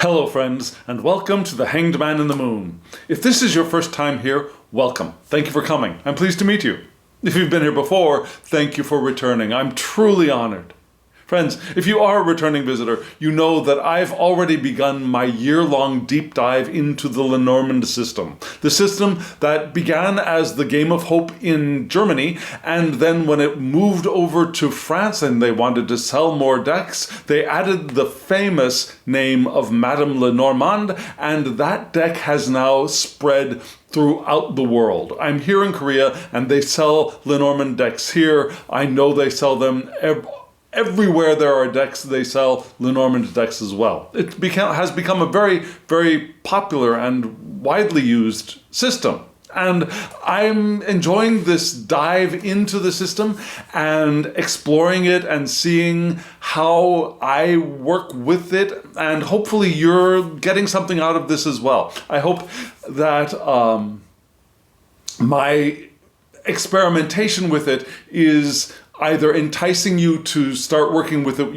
Hello friends, and welcome to the Hanged Man in the Moon. If this is your first time here, welcome. Thank you for coming. I'm pleased to meet you. If you've been here before, thank you for returning. I'm truly honored. Friends, if you are a returning visitor, you know that I've already begun my year-long deep dive into the Lenormand system. The system that began as the Game of Hope in Germany, and then when it moved over to France and they wanted to sell more decks, they added the famous name of Madame Lenormand, and that deck has now spread throughout the world. I'm here in Korea and they sell Lenormand decks here. I know they sell them everywhere there are decks, they sell Lenormand decks as well. It has become a very, very popular and widely used system. And I'm enjoying this dive into the system and exploring it and seeing how I work with it. And hopefully you're getting something out of this as well. I hope that my experimentation with it is either enticing you to start working with it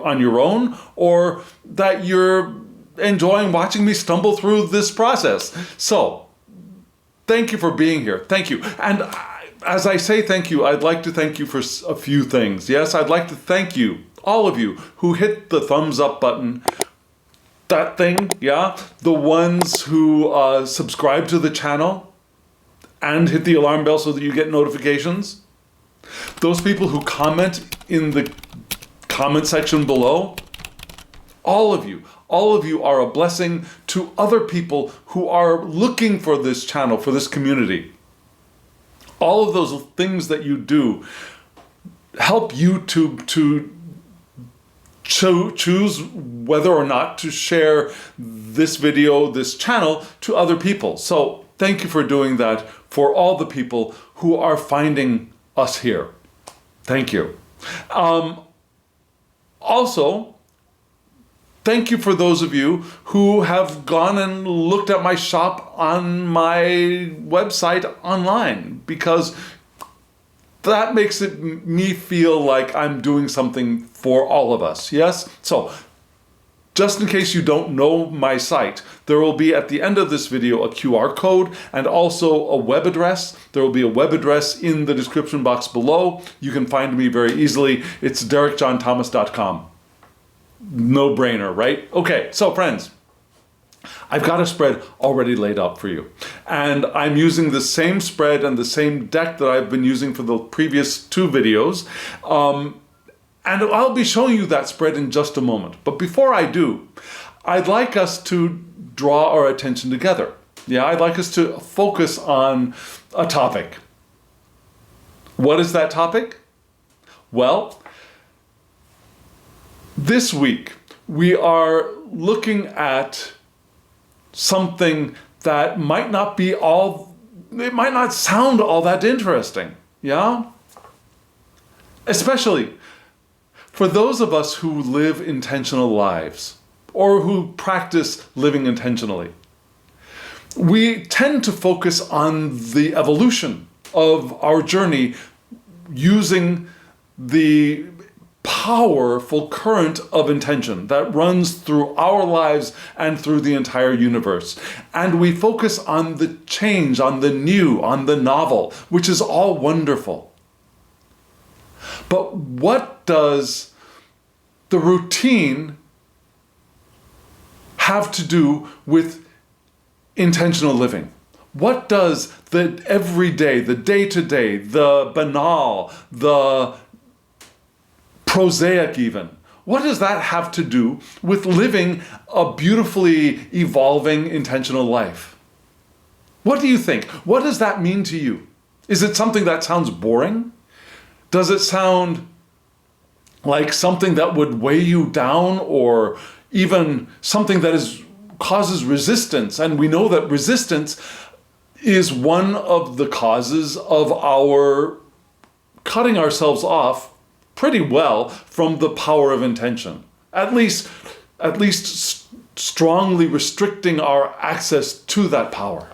on your own, or that you're enjoying watching me stumble through this process. So, thank you for being here. Thank you. And as I say thank you, I'd like to thank you for a few things. Yes, I'd like to thank you, all of you, who hit the thumbs up button. That thing, yeah? The ones who subscribe to the channel and hit the alarm bell so that you get notifications. Those people who comment in the comment section below, all of you are a blessing to other people who are looking for this channel, for this community. All of those things that you do help YouTube to choose whether or not to share this video, this channel, to other people. So thank you for doing that for all the people who are finding us here. Thank you. Also, thank you for those of you who have gone and looked at my shop on my website online, because that makes me feel like I'm doing something for all of us, yes? So, just in case you don't know my site, there will be at the end of this video a QR code and also a web address. There will be a web address in the description box below. You can find me very easily. It's derekjohnthomas.com. No brainer, right? Okay, so friends, I've got a spread already laid out for you. And I'm using the same spread and the same deck that I've been using for the previous two videos. And I'll be showing you that spread in just a moment. But before I do, I'd like us to draw our attention together. Yeah, I'd like us to focus on a topic. What is that topic? Well, this week we are looking at something that might not sound all that interesting, yeah? Especially for those of us who live intentional lives, or who practice living intentionally. We tend to focus on the evolution of our journey using the powerful current of intention that runs through our lives and through the entire universe. And we focus on the change, on the new, on the novel, which is all wonderful. But what does the routine have to do with intentional living? What does the everyday, the day-to-day, the banal, the prosaic even, what does that have to do with living a beautifully evolving intentional life? What do you think? What does that mean to you? Is it something that sounds boring? Does it sound like something that would weigh you down, or even something that causes resistance? And we know that resistance is one of the causes of our cutting ourselves off pretty well from the power of intention. At least strongly restricting our access to that power.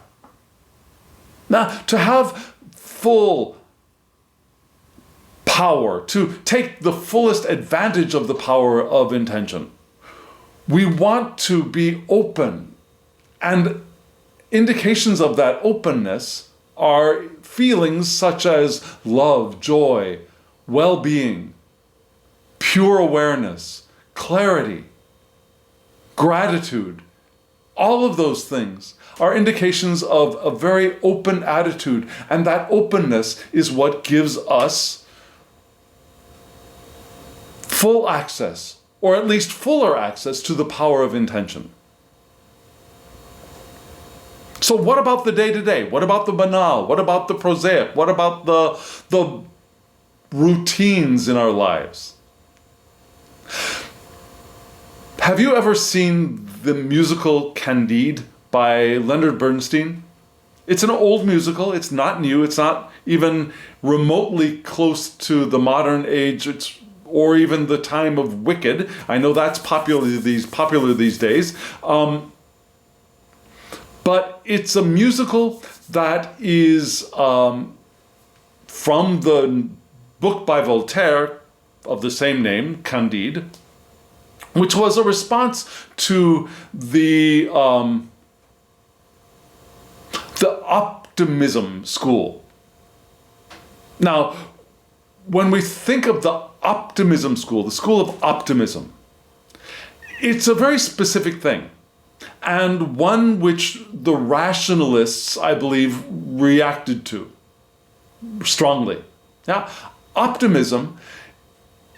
Now, to have full power, to take the fullest advantage of the power of intention, We want to be open, and indications of that openness are feelings such as love, joy, well-being, pure awareness, clarity, gratitude. All of those things are indications of a very open attitude, and that openness is what gives us full access, or at least fuller access, to the power of intention. So what about the day-to-day? What about the banal? What about the prosaic? What about the routines in our lives? Have you ever seen the musical Candide by Leonard Bernstein? It's an old musical. It's not new. It's not even remotely close to the modern age. Or even the time of Wicked. I know that's popular these days. But it's a musical that is from the book by Voltaire of the same name, Candide, which was a response to the optimism school. Now, when we think of the optimism school, the school of optimism, it's a very specific thing, and one which the rationalists, I believe, reacted to strongly. Yeah? Optimism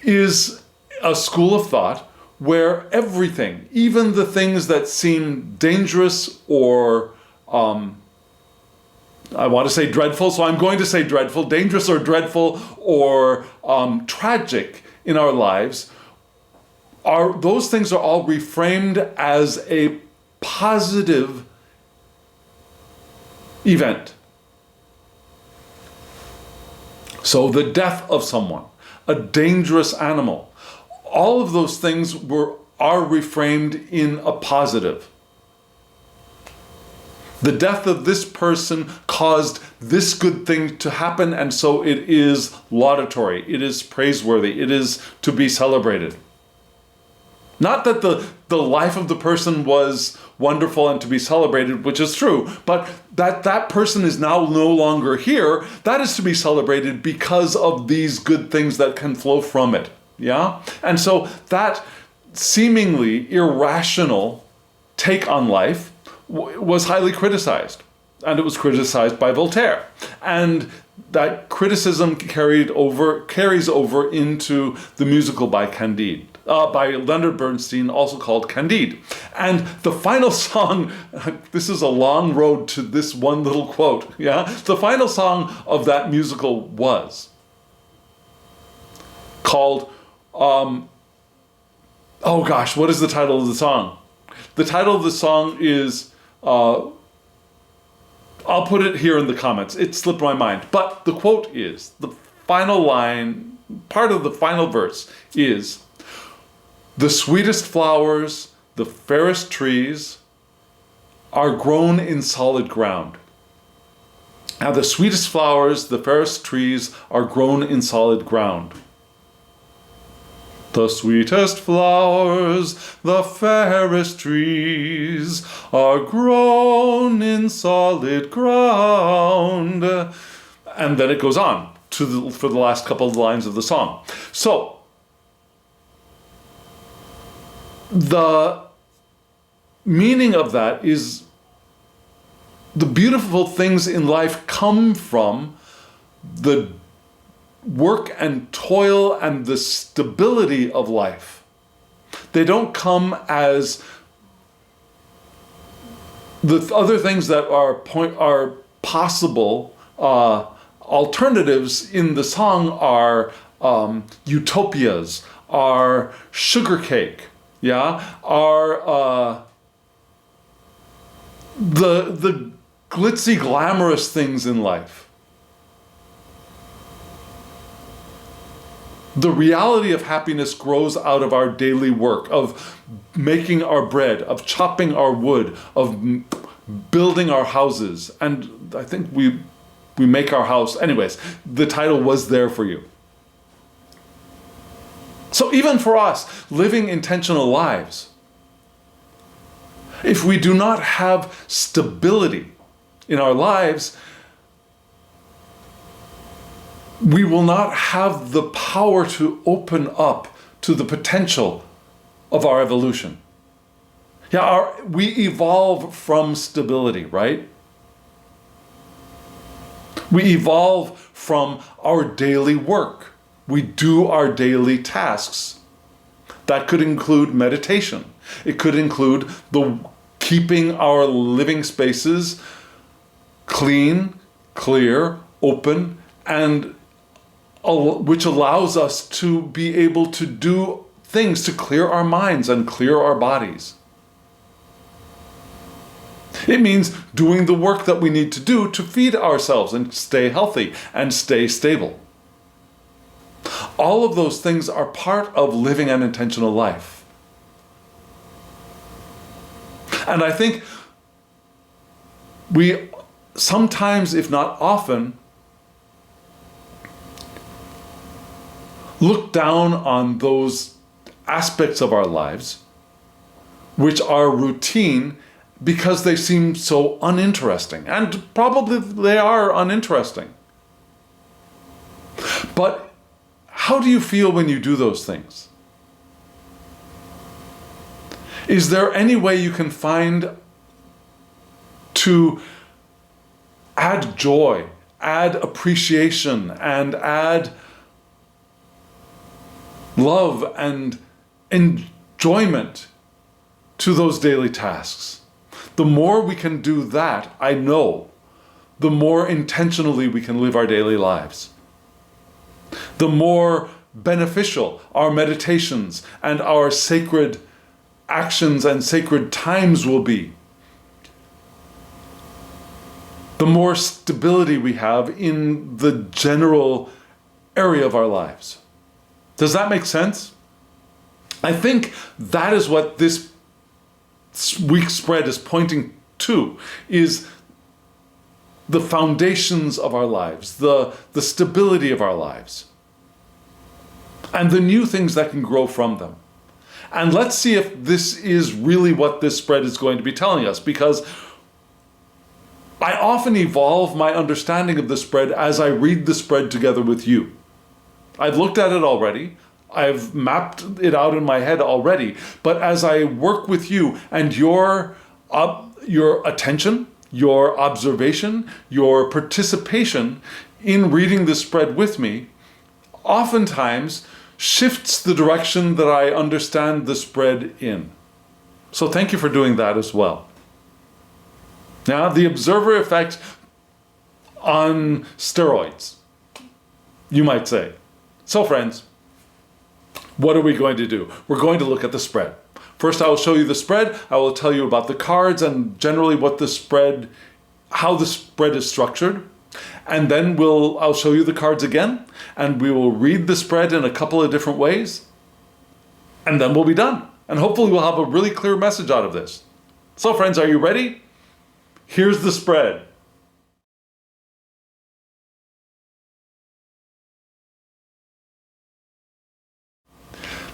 is a school of thought where everything, even the things that seem dangerous or I want to say dreadful, so I'm going to say dreadful, dangerous or dreadful or tragic in our lives, those things are all reframed as a positive event. So the death of someone, a dangerous animal, all of those things are reframed in a positive. The death of this person caused this good thing to happen, and so it is laudatory, it is praiseworthy, it is to be celebrated. Not that the life of the person was wonderful and to be celebrated, which is true, but that person is now no longer here, that is to be celebrated because of these good things that can flow from it. Yeah? And so that seemingly irrational take on life was highly criticized, and it was criticized by Voltaire, and that criticism carries over into the musical by Candide, by Leonard Bernstein, also called Candide. And the final song, this is a long road to this one little quote, yeah? The final song of that musical was called, oh gosh, what is the title of the song? The title of the song is, I'll put it here in the comments. It slipped my mind. But the quote is, the final line, part of the final verse is, "The sweetest flowers, the fairest trees are grown in solid ground." Now, the sweetest flowers, the fairest trees are grown in solid ground. The sweetest flowers, the fairest trees are grown in solid ground. And then it goes on for the last couple of lines of the song. So, the meaning of that is the beautiful things in life come from the work and toil and the stability of life. They don't come as the other things that are possible alternatives in the song are utopias, are sugar cake, yeah, are the glitzy, glamorous things in life. The reality of happiness grows out of our daily work, of making our bread, of chopping our wood, of building our houses. And I think we make our house. Anyways, the title was there for you. So even for us, living intentional lives, If we do not have stability in our lives, we will not have the power to open up to the potential of our evolution. We evolve from stability, right? We evolve from our daily work. We do our daily tasks. That could include meditation. It could include keeping our living spaces clean, clear, open, and which allows us to be able to do things to clear our minds and clear our bodies. It means doing the work that we need to do to feed ourselves and stay healthy and stay stable. All of those things are part of living an intentional life. And I think we sometimes, if not often, look down on those aspects of our lives which are routine because they seem so uninteresting. And probably they are uninteresting. But how do you feel when you do those things? Is there any way you can find to add joy, add appreciation, and add love and enjoyment to those daily tasks? The more we can do that, I know, the more intentionally we can live our daily lives. The more beneficial our meditations and our sacred actions and sacred times will be. The more stability we have in the general area of our lives. Does that make sense? I think that is what this week's spread is pointing to, is the foundations of our lives, the stability of our lives, and the new things that can grow from them. And let's see if this is really what this spread is going to be telling us, because I often evolve my understanding of the spread as I read the spread together with you. I've looked at it already. I've mapped it out in my head already. But as I work with you and your attention, your observation, your participation in reading the spread with me, oftentimes shifts the direction that I understand the spread in. So thank you for doing that as well. Now, the observer effect on steroids, you might say. So friends, what are we going to do? We're going to look at the spread. First, I will show you the spread. I will tell you about the cards and generally how the spread is structured. And then I'll show you the cards again, and we will read the spread in a couple of different ways. And then we'll be done. And hopefully we'll have a really clear message out of this. So friends, are you ready? Here's the spread.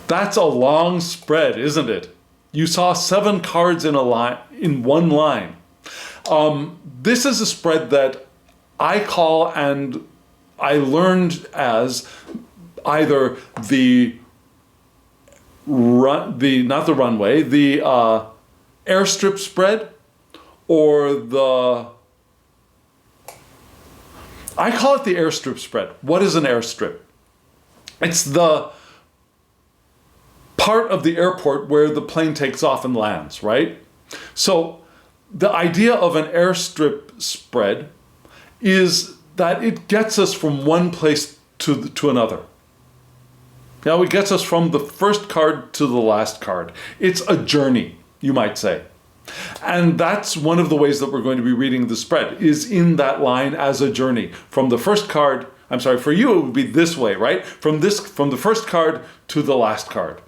That's a long spread, isn't it? You saw 7 cards in one line. This is a spread that I call, and I learned as either the airstrip spread, or I call it the airstrip spread. What is an airstrip? It's the part of the airport where the plane takes off and lands, right? So the idea of an airstrip spread is that it gets us from one place to another. Now it gets us from the first card to the last card. It's a journey, you might say. And that's one of the ways that we're going to be reading the spread, is in that line as a journey. From the first card, for you it would be this way, right? From the first card to the last card.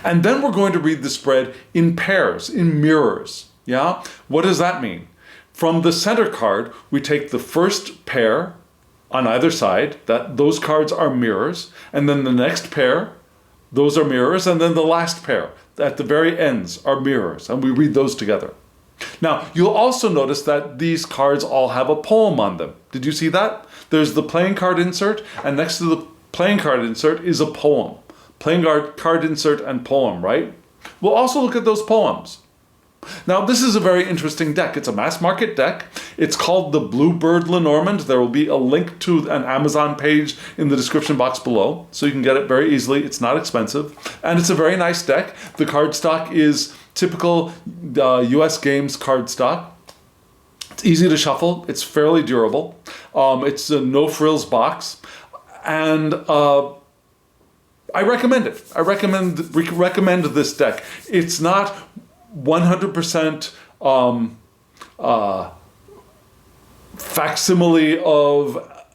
And then we're going to read the spread in pairs, in mirrors. Yeah? What does that mean? From the center card, we take the first pair on either side. Those cards are mirrors. And then the next pair, those are mirrors. And then the last pair, at the very ends are mirrors, and we read those together. Now, you'll also notice that these cards all have a poem on them. Did you see that? There's the playing card insert, and next to the playing card insert is a poem. Playing card insert and poem, right? We'll also look at those poems. Now, this is a very interesting deck. It's a mass market deck. It's called the Bluebird Lenormand. There will be a link to an Amazon page in the description box below, so you can get it very easily. It's not expensive, and it's a very nice deck. The cardstock is typical US Games cardstock. It's easy to shuffle. It's fairly durable. It's a no-frills box, and I recommend it. I recommend this deck. It's not 100% facsimile of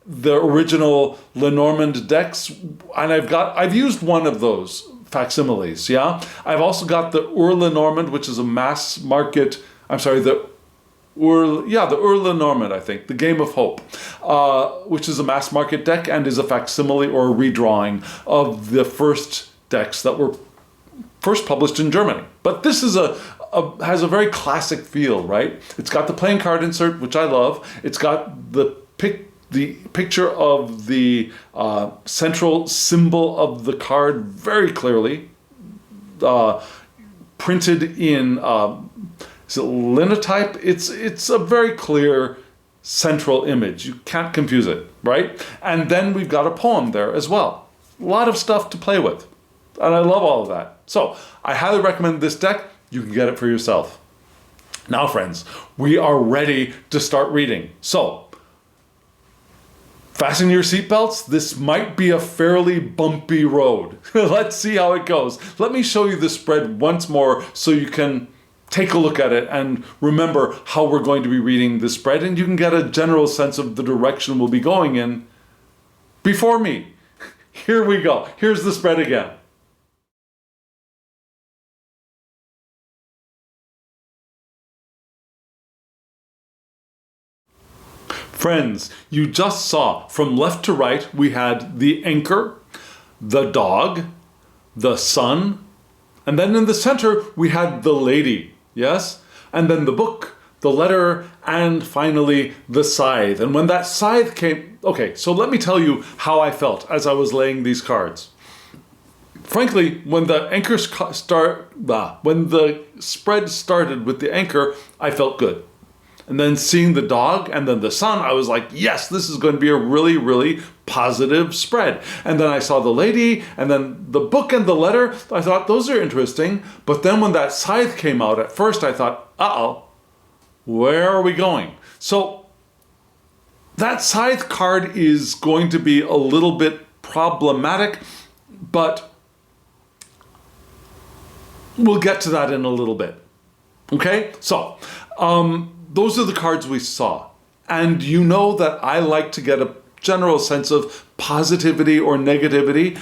the original Lenormand decks, and I've used one of those facsimiles. Yeah, I've also got the Lenormand, which is a mass market. I'm sorry, the Lenormand, I think, the Game of Hope, which is a mass market deck and is a facsimile or a redrawing of the first decks that were first published in Germany. But this is has a very classic feel, right? It's got the playing card insert, which I love. It's got the picture of the central symbol of the card very clearly, printed in is it linotype? It's a very clear central image. You can't confuse it, right? And then we've got a poem there as well. A lot of stuff to play with. And I love all of that. So I highly recommend this deck. You can get it for yourself. Now, friends, we are ready to start reading. So fasten your seatbelts. This might be a fairly bumpy road. Let's see how it goes. Let me show you the spread once more so you can take a look at it and remember how we're going to be reading the spread, and you can get a general sense of the direction we'll be going in before me. Here we go. Here's the spread again. Friends, you just saw from left to right, we had the anchor, the dog, the sun, and then in the center, we had the lady, yes? And then the book, the letter, and finally the scythe. And when that scythe came, okay, so let me tell you how I felt as I was laying these cards. Frankly, when the when the spread started with the anchor, I felt good. And then seeing the dog and then the sun, I was like, yes, this is going to be a really, really positive spread. And then I saw the lady and then the book and the letter. I thought, those are interesting. But then when that scythe came out, at first I thought, uh-oh, where are we going? So that scythe card is going to be a little bit problematic, but we'll get to that in a little bit. Okay? So, those are the cards we saw. And you know that I like to get a general sense of positivity or negativity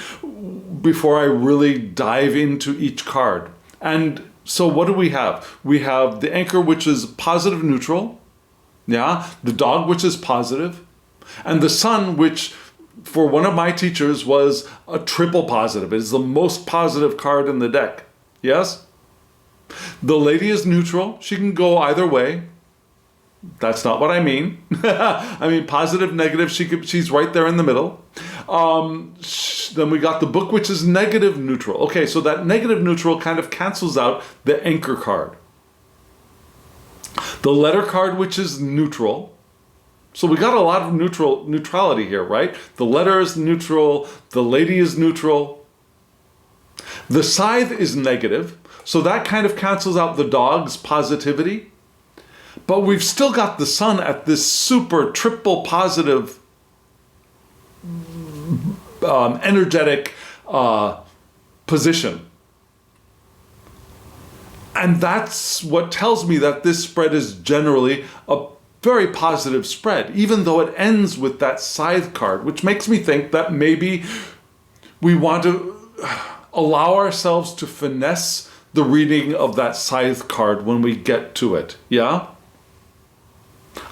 before I really dive into each card. And so what do we have? We have the anchor, which is positive neutral. Yeah. The dog, which is positive. And the sun, which for one of my teachers was a triple positive. It is the most positive card in the deck. Yes? The lady is neutral. She can go either way. That's not what I mean. I mean positive, negative. She's right there in the middle. Then we got the book, which is negative neutral. Okay, so that negative neutral kind of cancels out the anchor card. The letter card, which is neutral. So we got a lot of neutrality here, right? The letter is neutral. The lady is neutral. The scythe is negative. So that kind of cancels out the dog's positivity. But we've still got the sun at this super triple positive, energetic position. And that's what tells me that this spread is generally a very positive spread, even though it ends with that scythe card, which makes me think that maybe we want to allow ourselves to finesse the reading of that scythe card when we get to it. Yeah?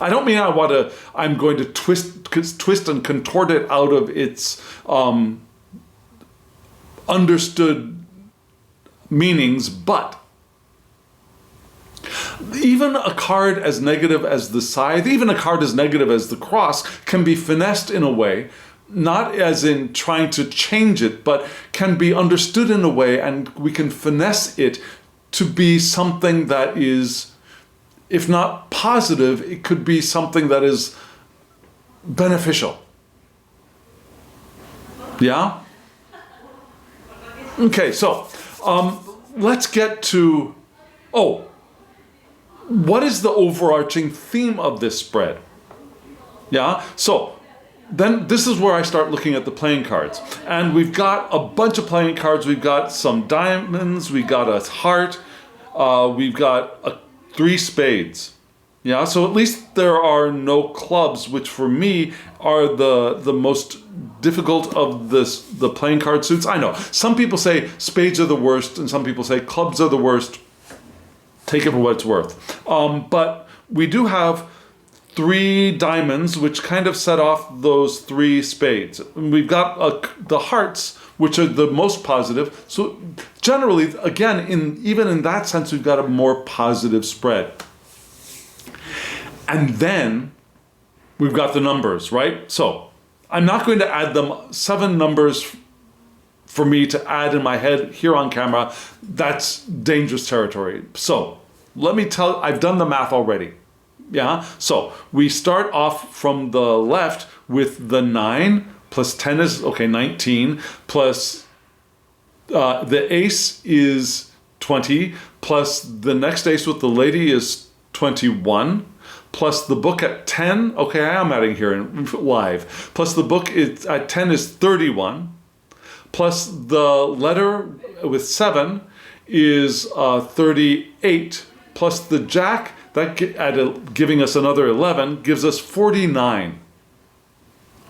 I don't mean I'm going to twist and contort it out of its understood meanings, but even a card as negative as the scythe, even a card as negative as the cross, can be finessed in a way, not as in trying to change it, but can be understood in a way, and we can finesse it to be something that is, if not positive, it could be something that is beneficial. Yeah? Okay, so let's get to, what is the overarching theme of this spread? Yeah, so then this is where I start looking at the playing cards. And we've got a bunch of playing cards. We've got some diamonds, we got a heart, we've got 3 spades. Yeah, so at least there are no clubs, which for me are the most difficult of the playing card suits. I know, some people say spades are the worst, and some people say clubs are the worst. Take it for what it's worth. But we do have 3 diamonds, which kind of set off those 3 spades. And we've got the hearts, which are the most positive. So generally, again, even in that sense, we've got a more positive spread. And then we've got the numbers, right? So I'm not going to add them. 7 numbers for me to add in my head here on camera, that's dangerous territory. So let me I've done the math already. Yeah, so we start off from the left with the 9 plus 10 is, 19, plus the ace is 20, plus the next ace with the lady is 21, plus the book at 10, okay, I am adding here in live, plus the book at 10 is 31, plus the letter with 7 is 38, plus the jack, that giving us another 11, gives us 49.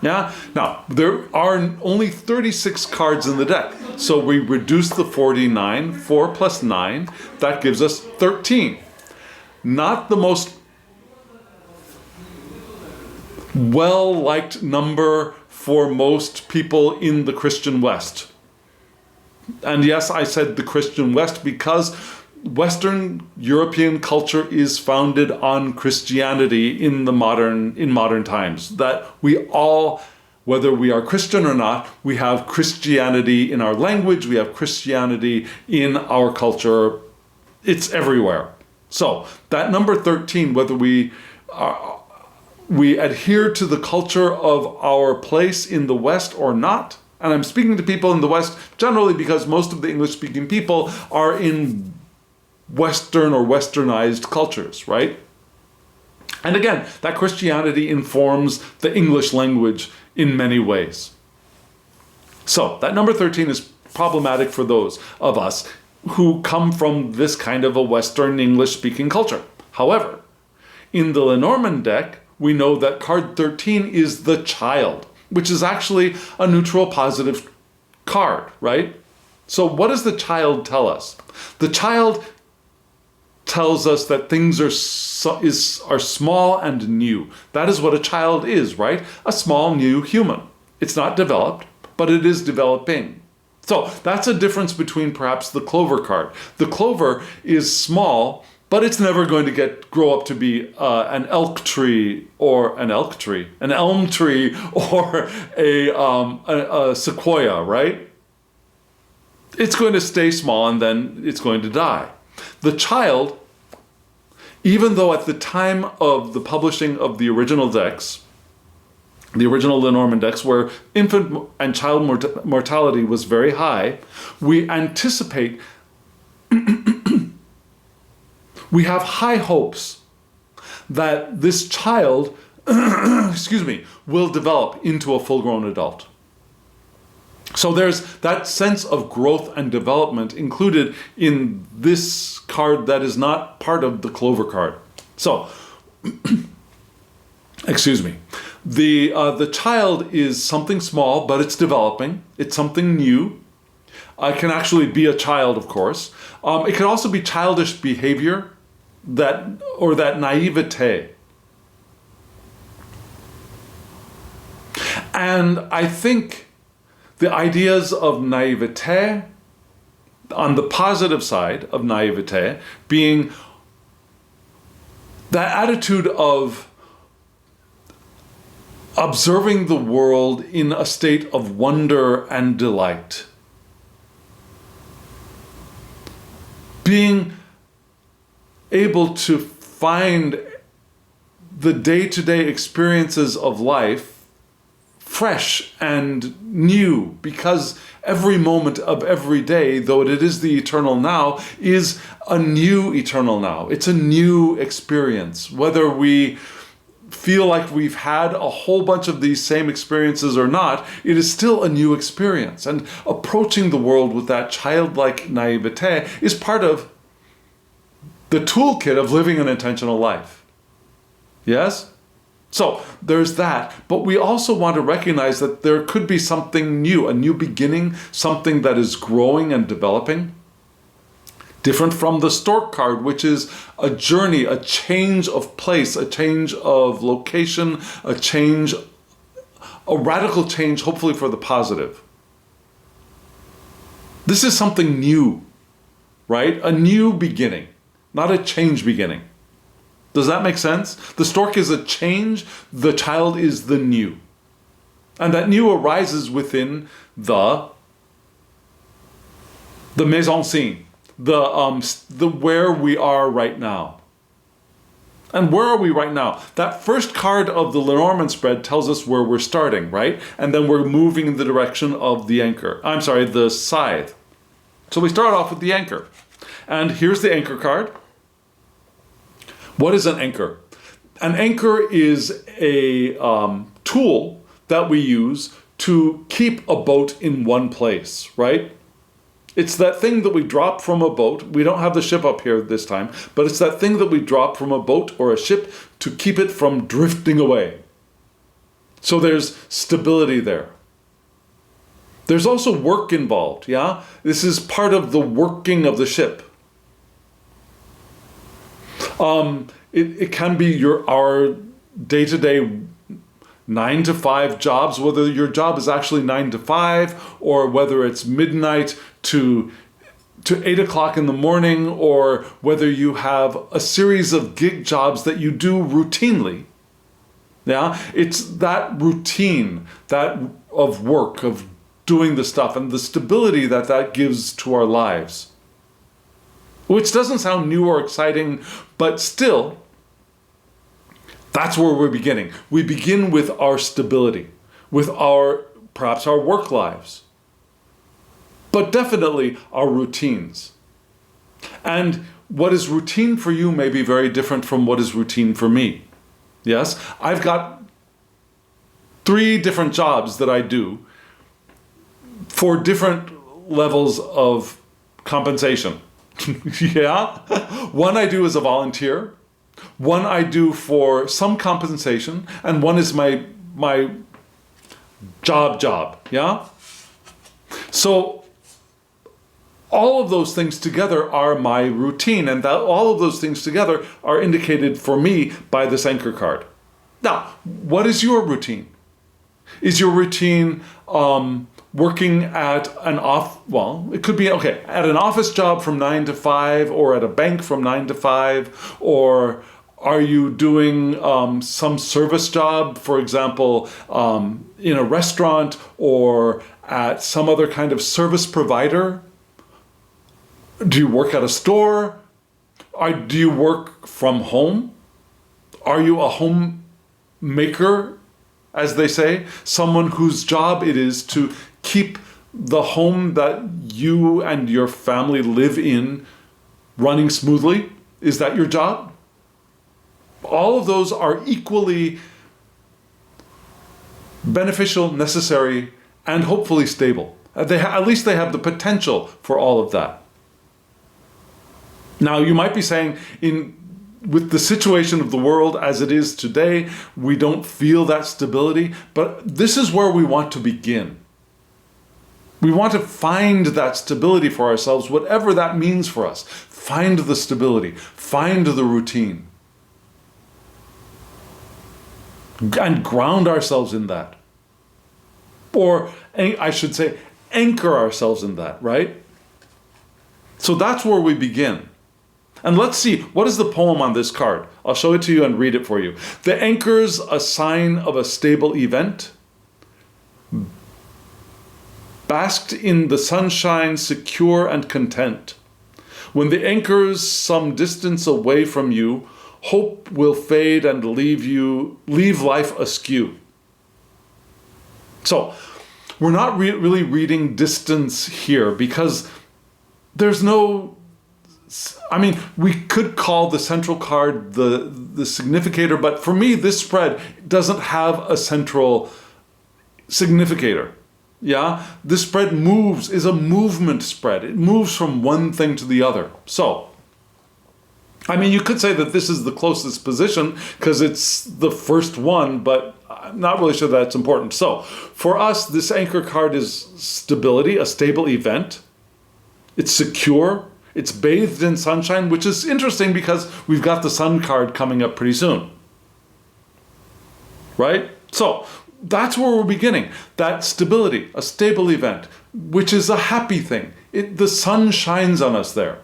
Yeah? Now, there are only 36 cards in the deck, so we reduce the 49, 4 plus 9, that gives us 13. Not the most well-liked number for most people in the Christian West. And yes, I said the Christian West because Western European culture is founded on Christianity in modern times. That we all, whether we are Christian or not, we have Christianity in our language, we have Christianity in our culture. It's everywhere. So that number 13, whether we adhere to the culture of our place in the West or not, and I'm speaking to people in the West generally because most of the English-speaking people are in Western or Westernized cultures, right? And again, that Christianity informs the English language in many ways. So that number 13 is problematic for those of us who come from this kind of a Western English-speaking culture. However, in the Lenormand deck, we know that card 13 is the child, which is actually a neutral positive card, right? So what does the child tell us? The child tells us that things are small and new. That is what a child is, right? A small new human. It's not developed, but it is developing. So that's a difference between perhaps the clover card. The clover is small, but it's never going to grow up to be an elm tree, or a sequoia, right? It's going to stay small and then it's going to die. The child, even though at the time of the publishing of the original decks, the original Lenormand decks, where infant and child mortality was very high, we anticipate, we have high hopes that this child, will develop into a full-grown adult. So there's that sense of growth and development included in this card that is not part of the clover card. So, the child is something small, but it's developing. It's something new. It can actually be a child, of course. It can also be childish behavior, that naivete. And I think the ideas of naivete, on the positive side of naivete, being that attitude of observing the world in a state of wonder and delight. Being able to find the day-to-day experiences of life fresh and new, because every moment of every day, though it is the eternal now, is a new eternal now. It's a new experience. Whether we feel like we've had a whole bunch of these same experiences or not, it is still a new experience. And approaching the world with that childlike naivete is part of the toolkit of living an intentional life. Yes? So there's that, but we also want to recognize that there could be something new, a new beginning, something that is growing and developing. Different from the stork card, which is a journey, a change of place, a change of location, a radical change, hopefully for the positive. This is something new, right? A new beginning, not a change beginning. Does that make sense? The stork is a change, the child is the new. And that new arises within the mise en scene, the where we are right now. And where are we right now? That first card of the Lenormand spread tells us where we're starting, right? And then we're moving in the direction of the scythe. So we start off with the anchor. And here's the anchor card. What is an anchor? An anchor is a tool that we use to keep a boat in one place, right? It's that thing that we drop from a boat. We don't have the ship up here this time, but it's that thing that we drop from a boat or a ship to keep it from drifting away. So there's stability there. There's also work involved, yeah? This is part of the working of the ship. It can be our day-to-day 9-to-5 jobs, whether your job is actually 9 to 5, or whether it's midnight to 8 o'clock in the morning, or whether you have a series of gig jobs that you do routinely. Yeah, it's that routine, that of work, of doing the stuff, and the stability that gives to our lives. Which doesn't sound new or exciting, but still, that's where we're beginning. We begin with our stability, with perhaps our work lives, but definitely our routines. And what is routine for you may be very different from what is routine for me. Yes, I've got 3 different jobs that I do for different levels of compensation. Yeah. One I do as a volunteer, one I do for some compensation, and one is my job. Yeah. So all of those things together are my routine, and all of those things together are indicated for me by this anchor card. Now, what is your routine? Is your routine working at it could be, at an office job from 9 to 5, or at a bank from 9 to 5, or are you doing some service job, for example, in a restaurant or at some other kind of service provider? Do you work at a store? Do you work from home? Are you a homemaker, as they say? Someone whose job it is to keep the home that you and your family live in running smoothly? Is that your job? All of those are equally beneficial, necessary, and hopefully stable. At least they have the potential for all of that. Now, you might be saying, with the situation of the world as it is today, we don't feel that stability, but this is where we want to begin. We want to find that stability for ourselves, whatever that means for us. Find the stability, find the routine, and ground ourselves in that. Or I should say, anchor ourselves in that, right? So that's where we begin. And let's see, what is the poem on this card? I'll show it to you and read it for you. The anchor's a sign of a stable event, basked in the sunshine, secure and content. When the anchor's some distance away from you, hope will fade and leave life askew. So, we're not really reading distance here because there's no, we could call the central card the significator, but for me, this spread doesn't have a central significator. Yeah, this spread is a movement spread. It moves from one thing to the other. So, you could say that this is the closest position because it's the first one, but I'm not really sure that's important. So, for us, this anchor card is stability, a stable event. It's secure. It's bathed in sunshine, which is interesting because we've got the sun card coming up pretty soon. Right? So, that's where we're beginning. That stability, a stable event, which is a happy thing. The sun shines on us there.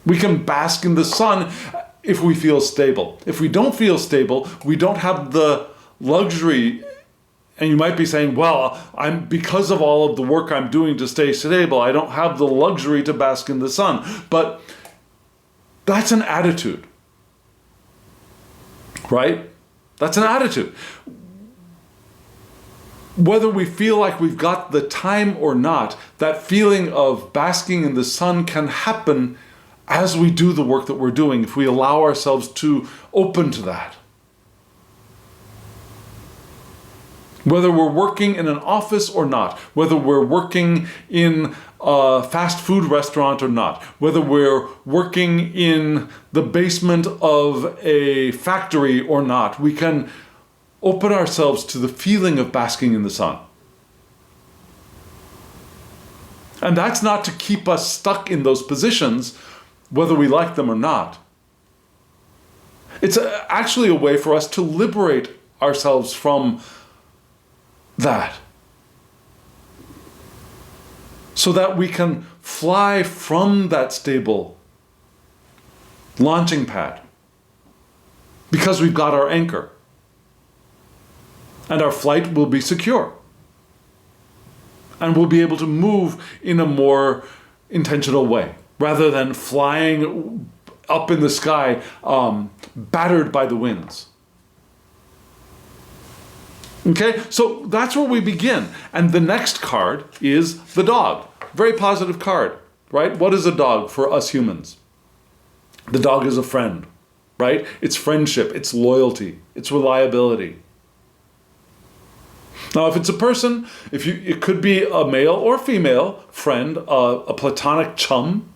We can bask in the sun if we feel stable. If we don't feel stable, we don't have the luxury. And you might be saying, well, because of all of the work I'm doing to stay stable, I don't have the luxury to bask in the sun. But that's an attitude, right? That's an attitude. Whether we feel like we've got the time or not, that feeling of basking in the sun can happen as we do the work that we're doing, if we allow ourselves to open to that. Whether we're working in an office or not, whether we're working in a fast food restaurant or not, whether we're working in the basement of a factory or not, we can open ourselves to the feeling of basking in the sun. And that's not to keep us stuck in those positions, whether we like them or not. It's actually a way for us to liberate ourselves from that, so that we can fly from that stable launching pad because we've got our anchor and our flight will be secure and we'll be able to move in a more intentional way rather than flying up in the sky battered by the winds. Okay, so that's where we begin. And the next card is the dog. Very positive card, right? What is a dog for us humans? The dog is a friend, right? It's friendship, it's loyalty, it's reliability. Now, if it's a person, it could be a male or female friend, a platonic chum.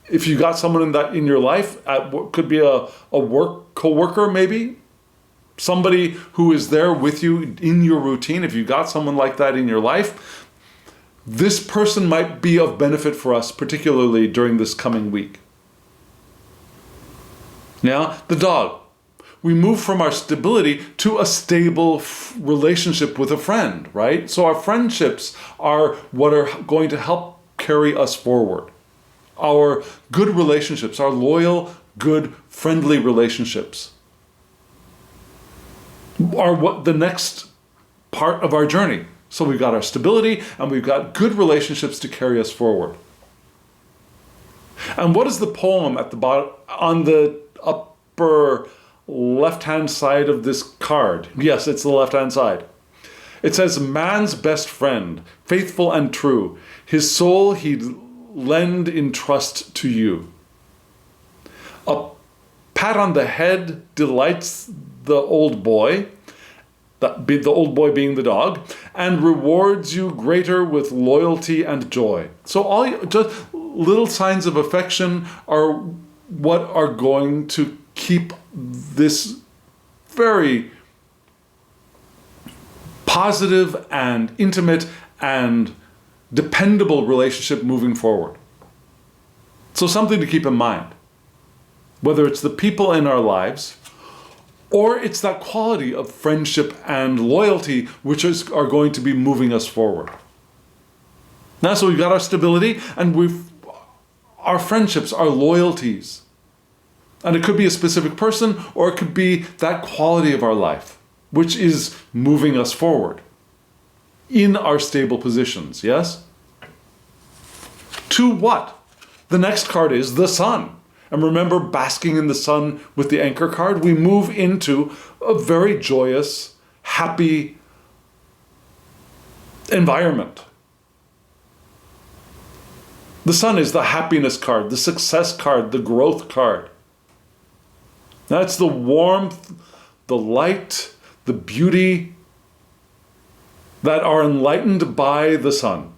If you got someone in your life, could be a work coworker maybe. Somebody who is there with you in your routine. If you got someone like that in your life, this person might be of benefit for us, particularly during this coming week. Now, the dog. We move from our stability to a stable relationship with a friend, right? So our friendships are what are going to help carry us forward. Our good relationships, our loyal, good, friendly relationships are what the next part of our journey. So we've got our stability and we've got good relationships to carry us forward. And what is the poem at the bottom, on the upper left-hand side of this card? Yes, it's the left-hand side. It says, man's best friend, faithful and true, his soul he'd lend in trust to you. A pat on the head delights the old boy, the old boy being the dog, and rewards you greater with loyalty and joy. So just little signs of affection are what are going to keep this very positive and intimate and dependable relationship moving forward. So something to keep in mind, whether it's the people in our lives or it's that quality of friendship and loyalty which are going to be moving us forward. Now, so we've got our stability and our friendships, our loyalties. And it could be a specific person, or it could be that quality of our life, which is moving us forward in our stable positions, yes? To what? The next card is the sun. And remember, basking in the sun with the anchor card, we move into a very joyous, happy environment. The sun is the happiness card, the success card, the growth card. That's the warmth, the light, the beauty that are enlightened by the sun.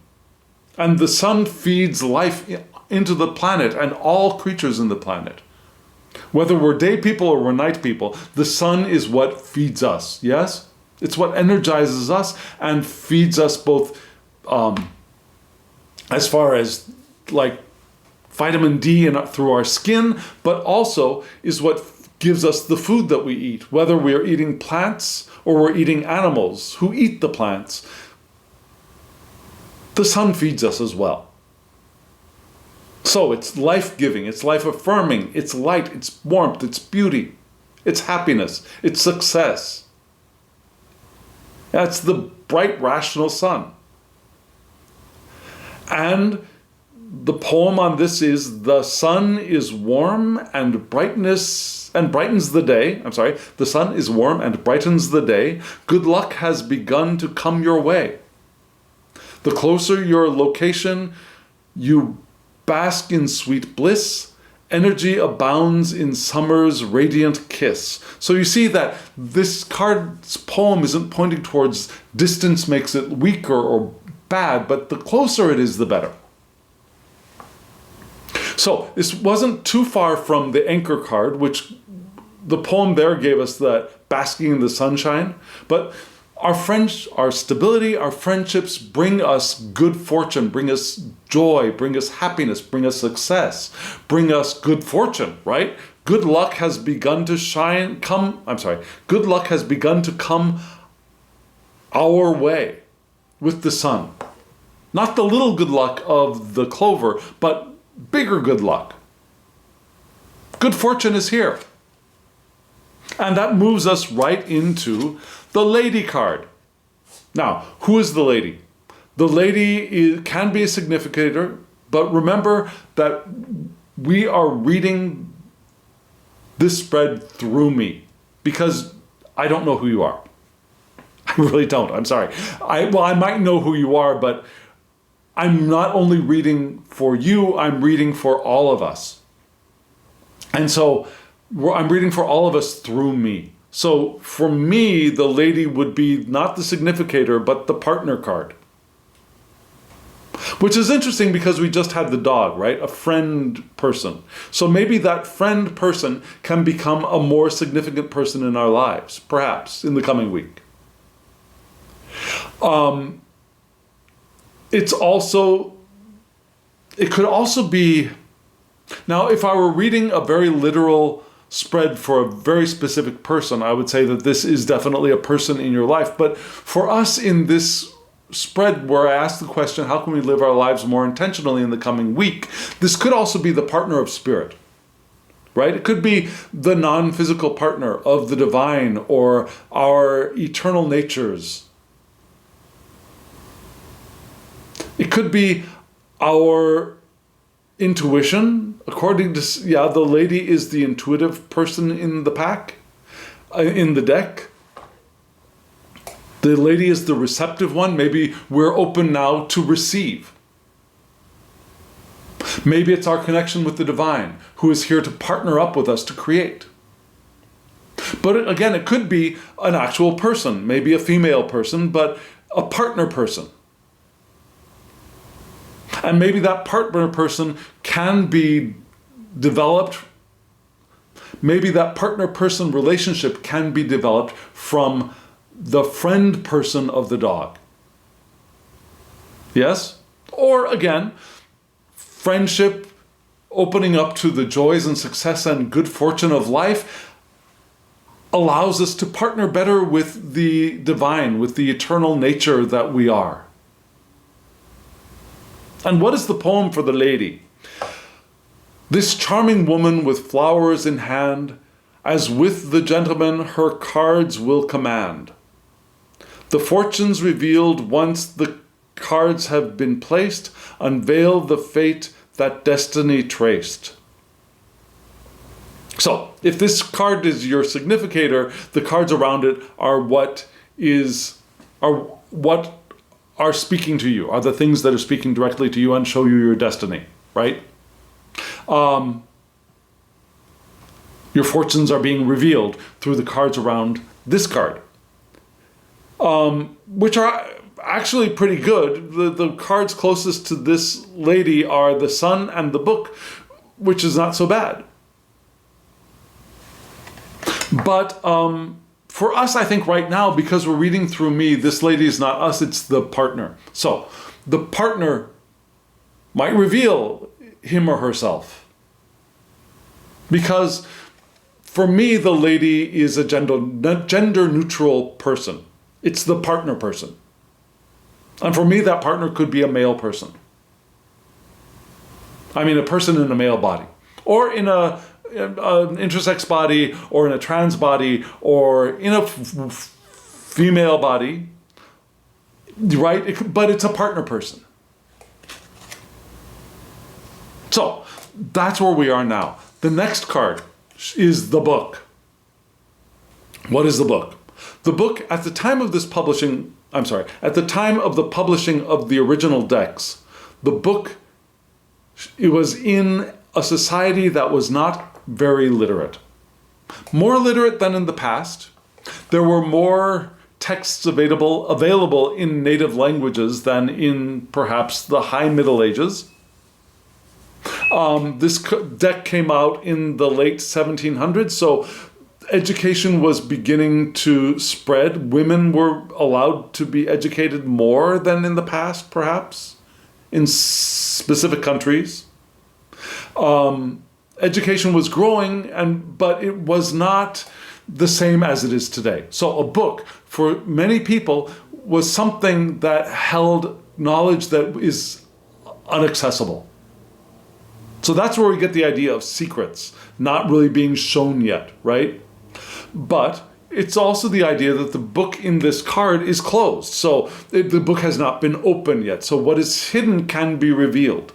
And the sun feeds life into the planet and all creatures in the planet. Whether we're day people or we're night people, the sun is what feeds us, yes? It's what energizes us and feeds us both as far as like vitamin D through our skin, but also is what gives us the food that we eat, whether we're eating plants or we're eating animals who eat the plants. The sun feeds us as well. So it's life-giving, it's life-affirming, it's light, it's warmth, it's beauty, it's happiness, it's success. That's the bright, rational sun. And the poem on this is, the sun is warm and brightens the day. The sun is warm and brightens the day. Good luck has begun to come your way. The closer your location, you bask in sweet bliss. Energy abounds in summer's radiant kiss. So you see that this card's poem isn't pointing towards distance makes it weaker or bad, but the closer it is, the better. So this wasn't too far from the anchor card, which the poem there gave us that basking in the sunshine. But our stability, our friendships bring us good fortune, bring us joy, bring us happiness, bring us success, bring us good fortune, right? Good luck has begun to Good luck has begun to come our way with the sun. Not the little good luck of the clover, but bigger good luck. Good fortune is here. And that moves us right into the lady card. Now, who is the lady? The lady can be a significator, but remember that we are reading this spread through me, because I don't know who you are. I really don't. I'm sorry. I might know who you are, but I'm not only reading for you, I'm reading for all of us. And so I'm reading for all of us through me. So for me, the lady would be not the significator, but the partner card. Which is interesting because we just had the dog, right? A friend person. So maybe that friend person can become a more significant person in our lives, perhaps, in the coming week. It could also be, now if I were reading a very literal spread for a very specific person, I would say that this is definitely a person in your life. But for us in this spread where I ask the question, how can we live our lives more intentionally in the coming week? This could also be the partner of spirit, right? It could be the non-physical partner of the divine or our eternal natures. It could be our intuition. According to, the lady is the intuitive person in the pack, in the deck. The lady is the receptive one. Maybe we're open now to receive. Maybe it's our connection with the divine, who is here to partner up with us to create. But again, it could be an actual person, maybe a female person, but a partner person. And maybe that partner person can be developed. Maybe that partner-person relationship can be developed from the friend person of the dog. Yes? Or again, friendship, opening up to the joys and success and good fortune of life allows us to partner better with the divine, with the eternal nature that we are. And what is the poem for the lady? This charming woman with flowers in hand, as with the gentleman her cards will command. The fortunes revealed once the cards have been placed, unveil the fate that destiny traced. So, if this card is your significator, the cards around it are what are speaking to you, are the things that are speaking directly to you and show you your destiny, right? Your fortunes are being revealed through the cards around this card, which are actually pretty good. The cards closest to this lady are the Sun and the Book, which is not so bad. But for us, I think right now, because we're reading through me, this lady is not us, it's the partner. So the partner might reveal him or herself. Because for me, the lady is a gender neutral person. It's the partner person. And for me, that partner could be a male person. I mean, a person in a male body. Or in an intersex body, or in a trans body, or in a female body, right? But it's a partner person. So that's where we are now. The next card is the Book. What is the Book? The Book, at the time of at the time of the publishing of the original decks, the Book, it was in a society that was not very literate. More literate than in the past. There were more texts available in native languages than in perhaps the High Middle Ages. This deck came out in the late 1700s, so education was beginning to spread. Women were allowed to be educated more than in the past, perhaps, in specific countries. Education was growing, but it was not the same as it is today. So a book, for many people, was something that held knowledge that is inaccessible. So that's where we get the idea of secrets not really being shown yet, right? But it's also the idea that the book in this card is closed. So the book has not been opened yet. So what is hidden can be revealed.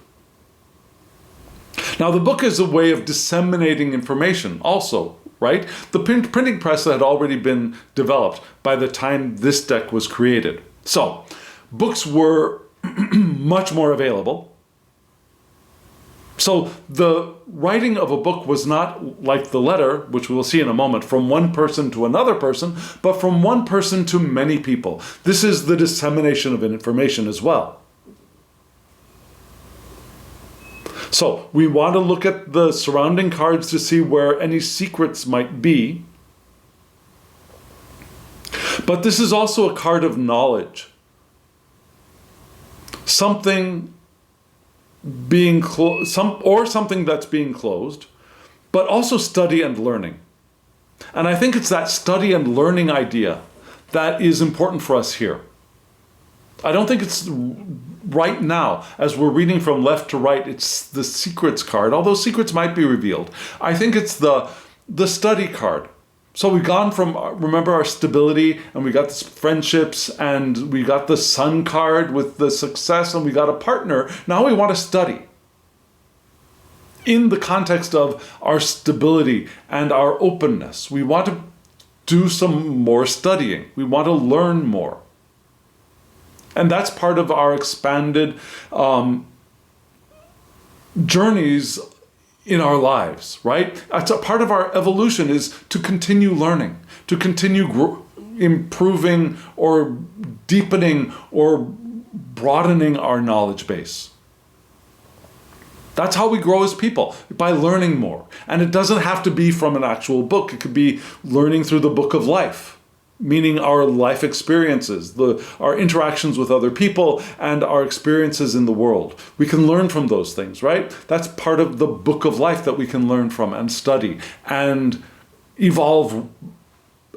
Now, the book is a way of disseminating information also, right? The printing press had already been developed by the time this deck was created. So books were much more available. So the writing of a book was not like the letter, which we'll see in a moment, from one person to another person, but from one person to many people. This is the dissemination of information as well. So we want to look at the surrounding cards to see where any secrets might be. But this is also a card of knowledge. Something being something that's being closed, but also study and learning. And I think it's that study and learning idea that is important for us here. I don't think it's right now, as we're reading from left to right, it's the secrets card, although secrets might be revealed. I think it's the study card. So we've gone from, remember, our stability, and we got the friendships, and we got the sun card with the success, and we got a partner. Now we want to study. In the context of our stability and our openness, we want to do some more studying. We want to learn more. And that's part of our expanded journeys in our lives, right? That's a part of our evolution, is to continue learning, to continue improving or deepening or broadening our knowledge base. That's how we grow as people, by learning more. And it doesn't have to be from an actual book. It could be learning through the book of life, meaning our life experiences, our interactions with other people, and our experiences in the world. We can learn from those things, right? That's part of the book of life that we can learn from and study and evolve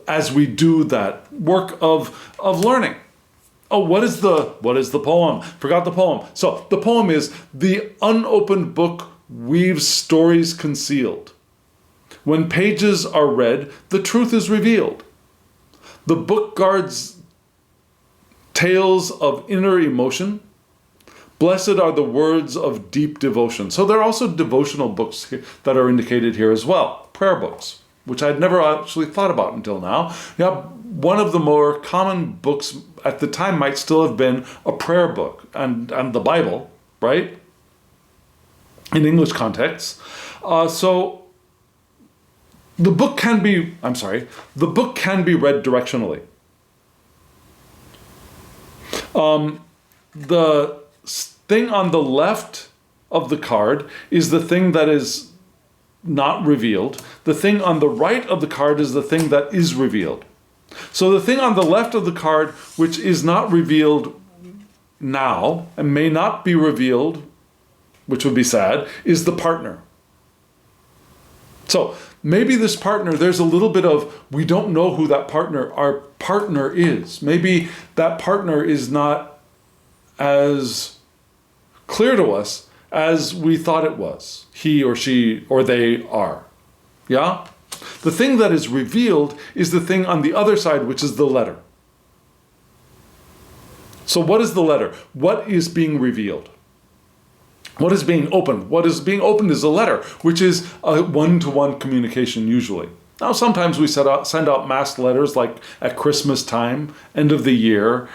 as we do that work of learning. Oh, what is the poem? Forgot the poem. So the poem is: the unopened book weaves stories concealed. When pages are read, the truth is revealed. The book guards tales of inner emotion. Blessed are the words of deep devotion. So there are also devotional books that are indicated here as well. Prayer books, which I'd never actually thought about until now. Yeah, one of the more common books at the time might still have been a prayer book and the Bible, right? In English context. So the book can be read directionally. The thing on the left of the card is the thing that is not revealed. The thing on the right of the card is the thing that is revealed. So the thing on the left of the card, which is not revealed now and may not be revealed, which would be sad, is the partner. So maybe this partner, there's a little bit of, we don't know who our partner is. Maybe that partner is not as clear to us as we thought it was. He or she or they are. Yeah? The thing that is revealed is the thing on the other side, which is the letter. So what is the letter? What is being revealed? What is being opened? What is being opened is a letter, which is a one-to-one communication usually. Now, sometimes we send out mass letters like at Christmas time, end of the year.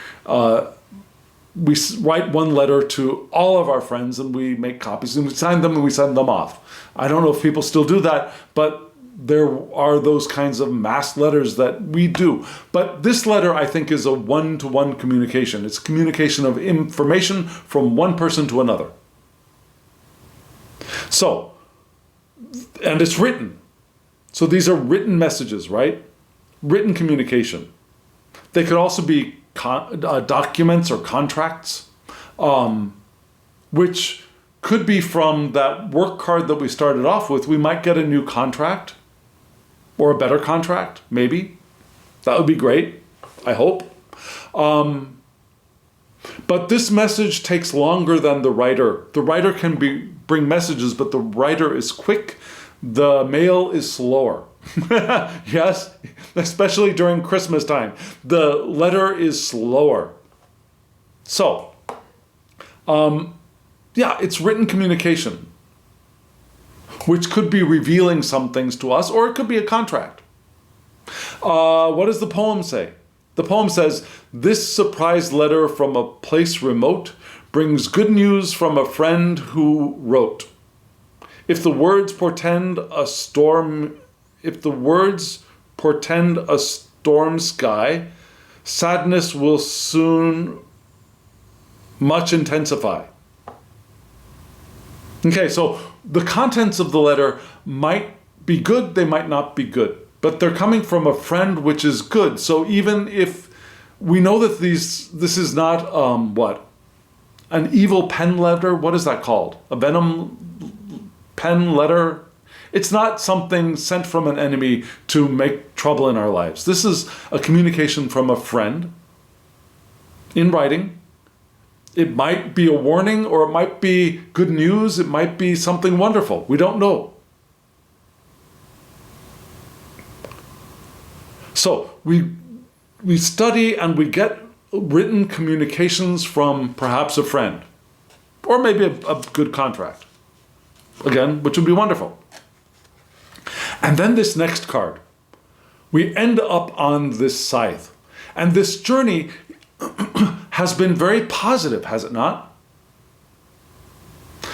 We write one letter to all of our friends and we make copies and we sign them and we send them off. I don't know if people still do that, but there are those kinds of mass letters that we do. But this letter, I think, is a one-to-one communication. It's communication of information from one person to another. So, and it's written. So these are written messages, right? Written communication. They could also be documents or contracts, which could be from that work card that we started off with. We might get a new contract or a better contract, maybe. That would be great, I hope. But this message takes longer than the writer. The writer can bring messages, but the writer is quick. The mail is slower. Yes, especially during Christmas time. The letter is slower. So, it's written communication, which could be revealing some things to us, or it could be a contract. What does the poem say? The poem says, "This surprise letter from a place remote brings good news from a friend who wrote. If the words portend a storm sky, sadness will soon much intensify." Okay, so the contents of the letter might be good, they might not be good, but they're coming from a friend which is good. So even if we know that this is not, an evil pen letter, what is that called? A venom pen letter? It's not something sent from an enemy to make trouble in our lives. This is a communication from a friend in writing. It might be a warning, or it might be good news. It might be something wonderful. We don't know. So we study and we get written communications from perhaps a friend, or maybe a good contract. Again, which would be wonderful. And then this next card, we end up on this scythe. And this journey has been very positive, has it not?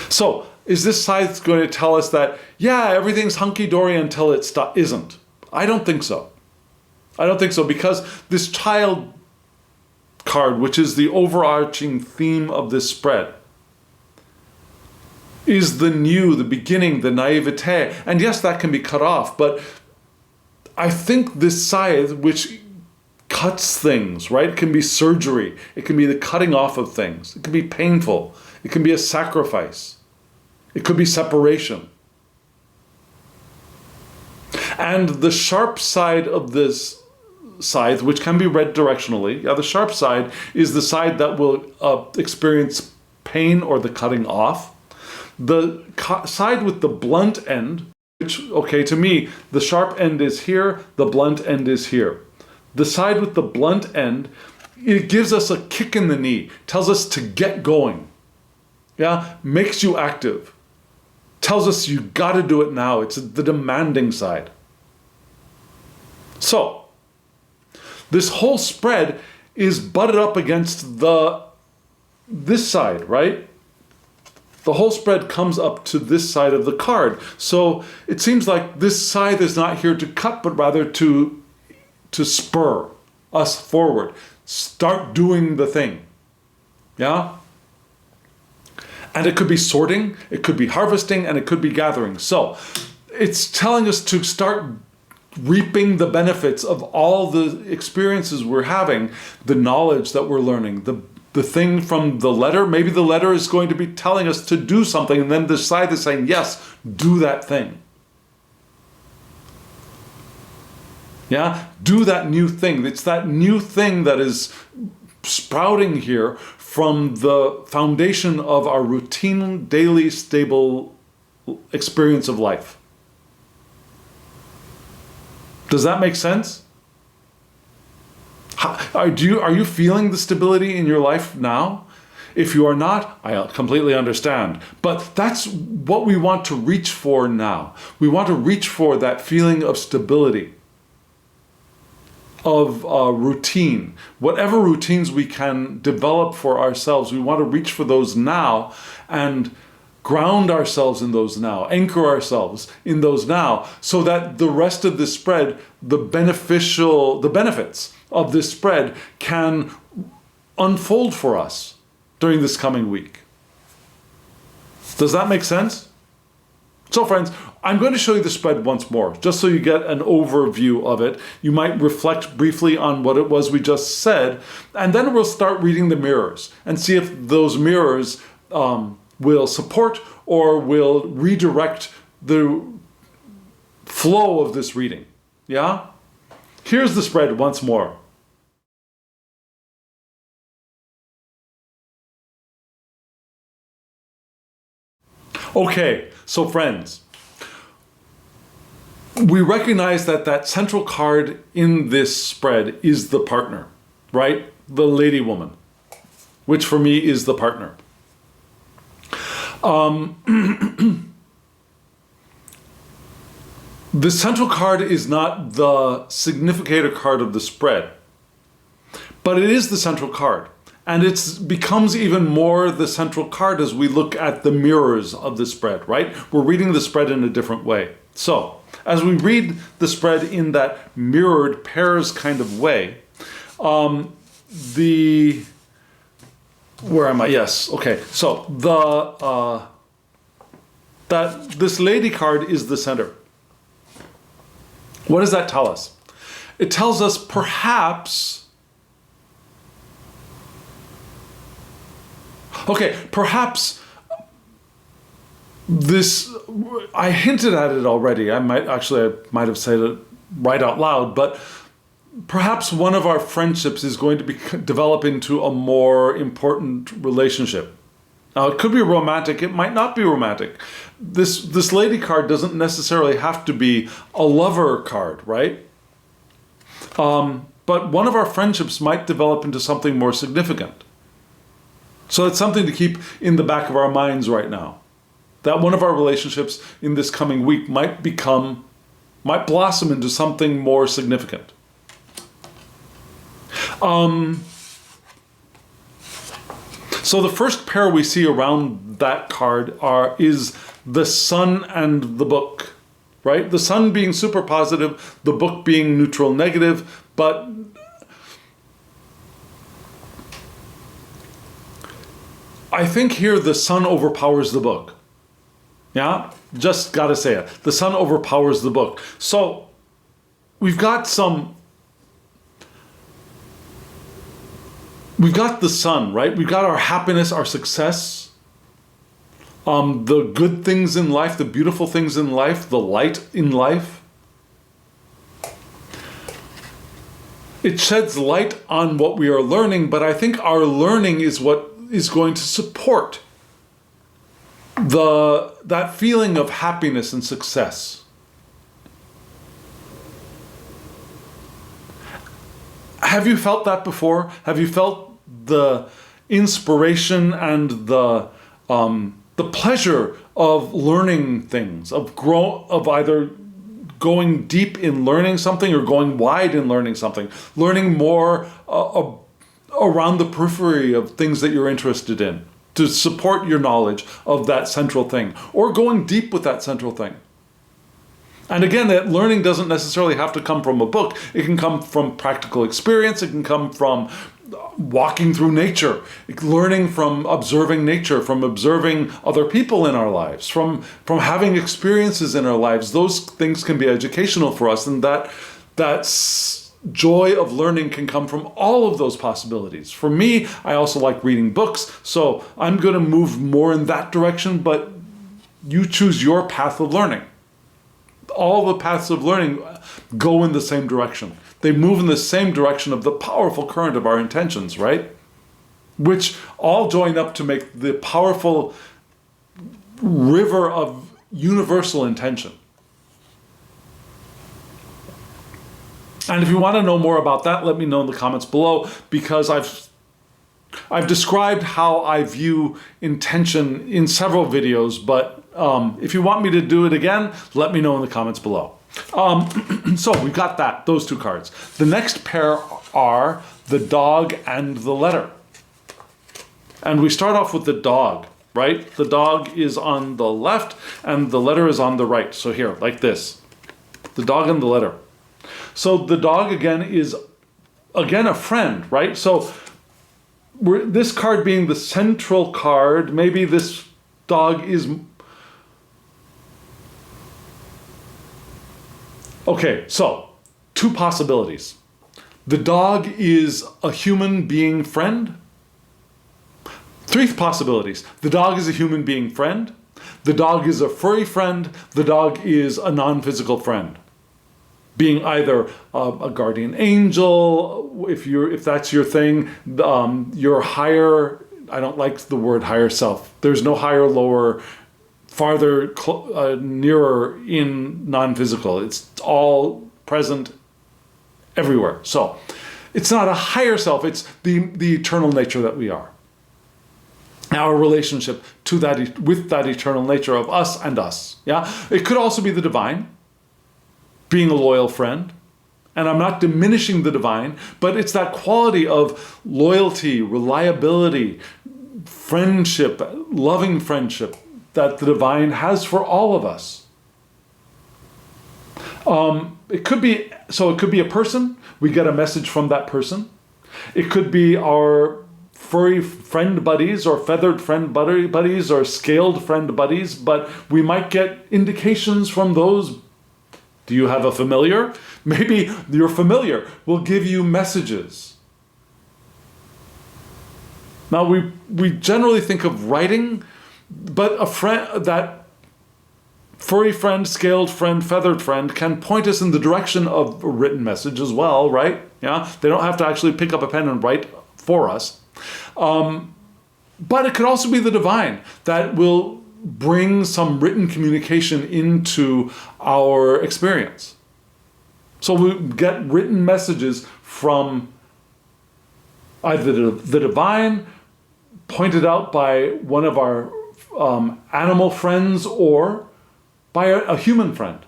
So, is this scythe going to tell us that, everything's hunky-dory until it isn't? I don't think so. I don't think so, because this child card, which is the overarching theme of this spread, is the new, the beginning, the naivete. And yes, that can be cut off, but I think this scythe, which cuts things, right? It can be surgery. It can be the cutting off of things. It can be painful. It can be a sacrifice. It could be separation. And the sharp side of this scythe, which can be read directionally, the sharp side is the side that will experience pain or the cutting off. side with the blunt end, which, okay, to me, the sharp end is here, the blunt end is here. The side with the blunt end, it gives us a kick in the knee, tells us to get going. Yeah, makes you active. Tells us you got to do it now. It's the demanding side. So, this whole spread is butted up against this side, right? The whole spread comes up to this side of the card. So it seems like this side is not here to cut, but rather to spur us forward. Start doing the thing. Yeah? And it could be sorting, it could be harvesting, and it could be gathering. So it's telling us to start reaping the benefits of all the experiences we're having, the knowledge that we're learning, the thing from the letter. Maybe the letter is going to be telling us to do something, and then the side is saying, yes, do that thing. Yeah, do that new thing. It's that new thing that is sprouting here from the foundation of our routine, daily, stable experience of life. Does that make sense? Are you feeling the stability in your life now? If you are not, I completely understand. But that's what we want to reach for now. We want to reach for that feeling of stability, of routine. Whatever routines we can develop for ourselves, we want to reach for those now and ground ourselves in those now, anchor ourselves in those now, so that the rest of this spread, the benefits of this spread can unfold for us during this coming week. Does that make sense? So friends, I'm going to show you the spread once more, just so you get an overview of it. You might reflect briefly on what it was we just said, and then we'll start reading the mirrors and see if those mirrors will support or will redirect the flow of this reading. Yeah? Here's the spread once more. Okay, so friends, we recognize that central card in this spread is the partner, right? The lady woman, which for me is the partner. The central card is not the significator card of the spread, but it is the central card. And it becomes even more the central card as we look at the mirrors of the spread, right? We're reading the spread in a different way. So, as we read the spread in that mirrored pairs kind of way, where am I? Yes, okay. So, this lady card is the center. What does that tell us? It tells us perhaps this, I hinted at it already. I might have said it right out loud, but perhaps one of our friendships is going to develop into a more important relationship. Now, it could be romantic, it might not be romantic. This lady card doesn't necessarily have to be a lover card, right? But one of our friendships might develop into something more significant. So it's something to keep in the back of our minds right now. That one of our relationships in this coming week might blossom into something more significant. So the first pair we see around that card is the sun and the book, right? The sun being super positive, the book being neutral negative, but I think here the sun overpowers the book. Yeah, just gotta say it. The sun overpowers the book. So we've got the sun, right? We've got our happiness, our success, the good things in life, the beautiful things in life, the light in life. It sheds light on what we are learning, but I think our learning is what is going to support that feeling of happiness and success. Have you felt that before? Have you felt the inspiration and the pleasure of learning things, of either going deep in learning something or going wide in learning something, learning more around the periphery of things that you're interested in to support your knowledge of that central thing, or going deep with that central thing? And again, that learning doesn't necessarily have to come from a book. It can come from practical experience. It can come from walking through nature, learning from observing nature, from observing other people in our lives, from having experiences in our lives. Those things can be educational for us, and that joy of learning can come from all of those possibilities. For me, I also like reading books, so I'm going to move more in that direction, but you choose your path of learning. All the paths of learning go in the same direction. They move in the same direction of the powerful current of our intentions, right? Which all join up to make the powerful river of universal intention. And if you want to know more about that, let me know in the comments below, because I've described how I view intention in several videos, but if you want me to do it again, let me know in the comments below. So we've got those two cards. The next pair are the dog and the letter. And we start off with the dog, right? The dog is on the left and the letter is on the right. So here, like this, the dog and the letter. So the dog again is a friend, right? So this card being the central card, maybe this dog is... Okay, so two possibilities. The dog is a human being friend. Three possibilities. The dog is a human being friend. The dog is a furry friend. The dog is a non-physical friend, being either a guardian angel, if that's your thing, your higher, I don't like the word higher self. There's no higher, lower, farther, nearer in non-physical. It's all present everywhere. So it's not a higher self, it's the eternal nature that we are. Our relationship to that, with that eternal nature of us and us. Yeah, it could also be the divine, being a loyal friend. And I'm not diminishing the divine, but it's that quality of loyalty, reliability, friendship, loving friendship that the divine has for all of us. It could be a person. We get a message from that person. It could be our furry friend buddies or feathered friend buddies or scaled friend buddies, but we might get indications from those. Do you have a familiar? Maybe your familiar will give you messages. Now we generally think of writing, but a friend, that furry friend, scaled friend, feathered friend can point us in the direction of a written message as well, right? Yeah, they don't have to actually pick up a pen and write for us. But it could also be the divine that will bring some written communication into our experience. So we get written messages from either the divine, pointed out by one of our animal friends, or by a human friend.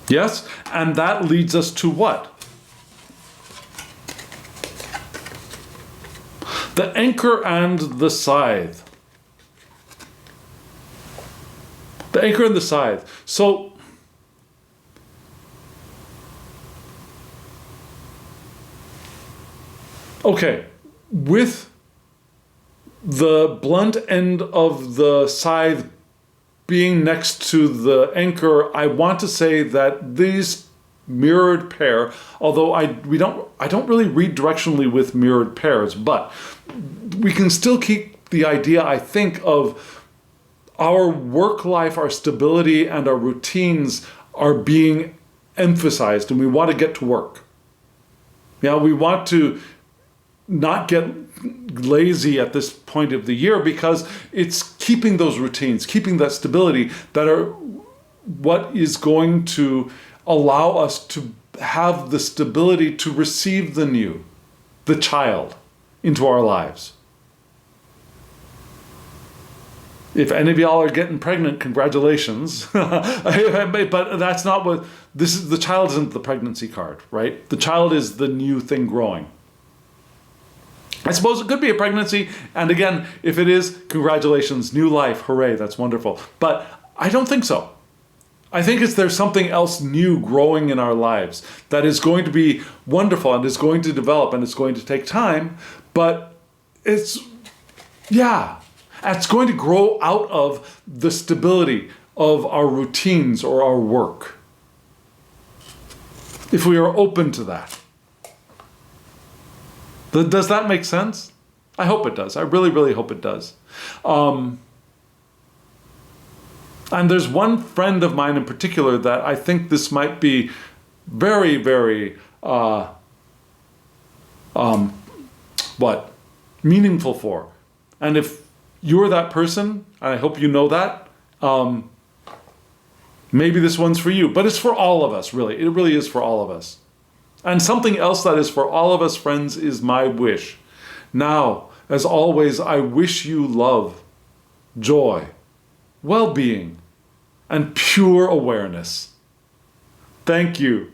Yes? And that leads us to what? The anchor and the scythe. The anchor and the scythe. So, okay, with the blunt end of the scythe being next to the anchor, I want to say that these mirrored pair, although I don't really read directionally with mirrored pairs, but we can still keep the idea, I think, of our work life, our stability, and our routines are being emphasized, and we want to get to work. Yeah, we want to not get lazy at this point of the year, because it's keeping those routines, keeping that stability, that are what is going to allow us to have the stability to receive the new, the child, into our lives. If any of y'all are getting pregnant, congratulations. But that's not what this is. The child isn't the pregnancy card, right? The child is the new thing growing. I suppose it could be a pregnancy, and again, if it is, congratulations, new life, hooray, that's wonderful. But I don't think so. I think there's something else new growing in our lives that is going to be wonderful and is going to develop, and it's going to take time, but it's going to grow out of the stability of our routines or our work, if we are open to that. Does that make sense? I hope it does. I really, really hope it does. And there's one friend of mine in particular that I think this might be very, very, meaningful for. And if you're that person, and I hope you know that, maybe this one's for you. But it's for all of us, really. It really is for all of us. And something else that is for all of us, friends, is my wish. Now, as always, I wish you love, joy, well-being, and pure awareness. Thank you.